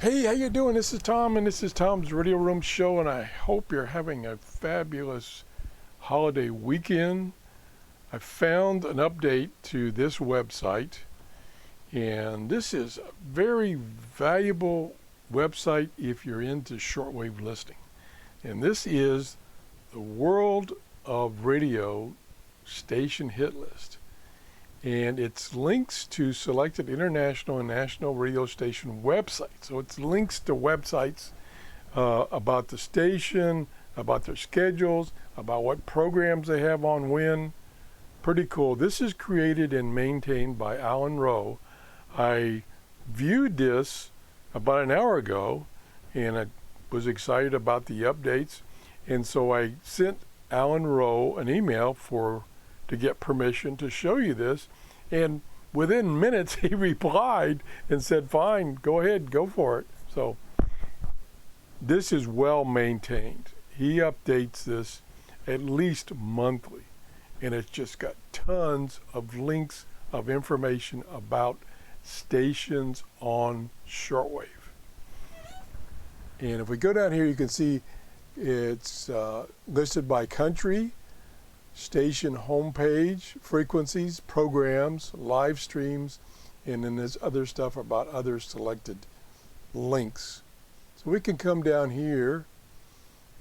Hey, how you doing? This is Tom, and this is Tom's Radio Room Show, and I hope you're having a fabulous holiday weekend. I found an update to this website, and this is a very valuable website if you're into shortwave listening. And this is the World of Radio Station Hit List. And it's links to selected international and national radio station websites. So it's links to websites about the station, about their schedules, about what programs they have on when. Pretty cool. This is created and maintained by Alan Rowe. I viewed this about an hour ago, and I was excited about the updates. And so I sent Alan Rowe an email to get permission to show you this, and within minutes he replied and said, fine, go ahead, go for it. So this is well maintained. He updates this at least monthly, and it's just got tons of links of information about stations on shortwave. And if we go down here, you can see it's listed by country, station homepage, frequencies, programs, live streams, and then there's other stuff about other selected links. So we can come down here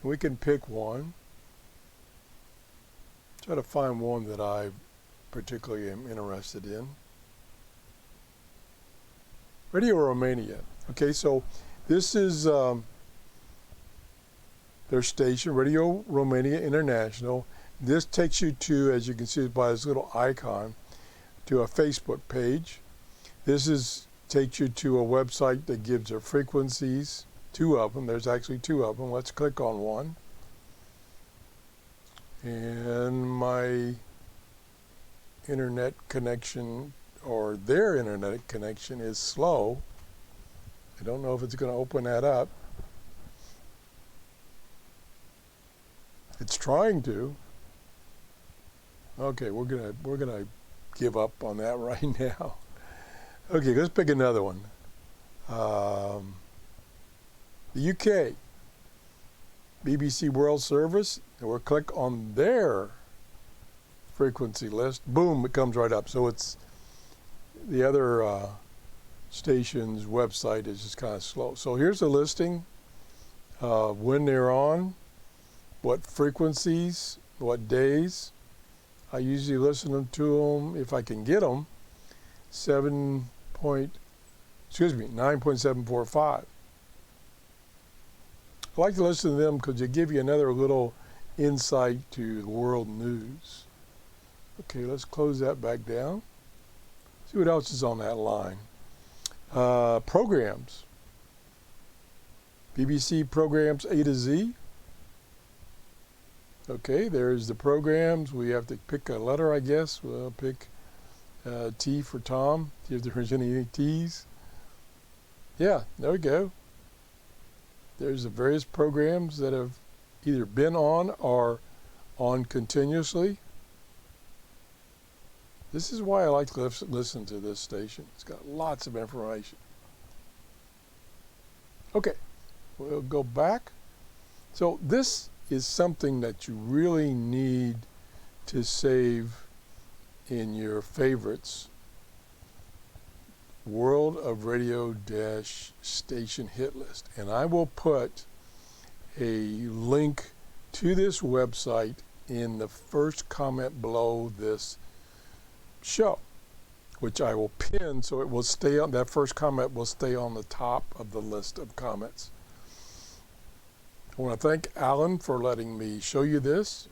and we can pick one. Try to find one that I particularly am interested in. Radio Romania. Okay, so this is their station, Radio Romania International. This takes you to, as you can see by this little icon, to a Facebook page. This takes you to a website that gives their frequencies, two of them. There's actually two of them. Let's click on one. And my internet connection, or their internet connection, is slow. I don't know if it's going to open that up. It's trying to. Okay, we're gonna give up on that right now. Okay, let's pick another one. The UK, BBC World Service, and we'll click on their frequency list. Boom, it comes right up. So it's the other station's website is just kind of slow. So here's a listing of when they're on, what frequencies, what days. I usually listen to them if I can get them. 9.745. I like to listen to them because they give you another little insight to the world news. Okay, let's close that back down. See what else is on that line. Programs. BBC Programs A to Z. Okay, there's the programs. We have to pick a letter, I guess. We'll pick T for Tom, see if there's any T's. Yeah, there we go. There's the various programs that have either been on or on continuously. This is why I like to listen to this station. It's got lots of information. Okay, we'll go back. So this is something that you really need to save in your favorites. World of Radio Station Hit List. And I will put a link to this website in the first comment below this show, which I will pin so it will stay on, that first comment will stay on the top of the list of comments. I want to thank Alan for letting me show you this.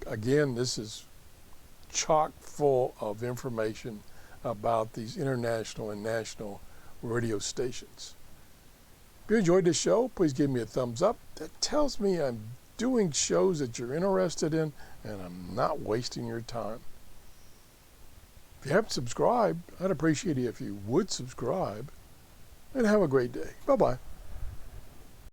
Again, this is chock full of information about these international and national radio stations. If you enjoyed this show, please give me a thumbs up. That tells me I'm doing shows that you're interested in and I'm not wasting your time. If you haven't subscribed, I'd appreciate it if you would subscribe. And have a great day. Bye-bye.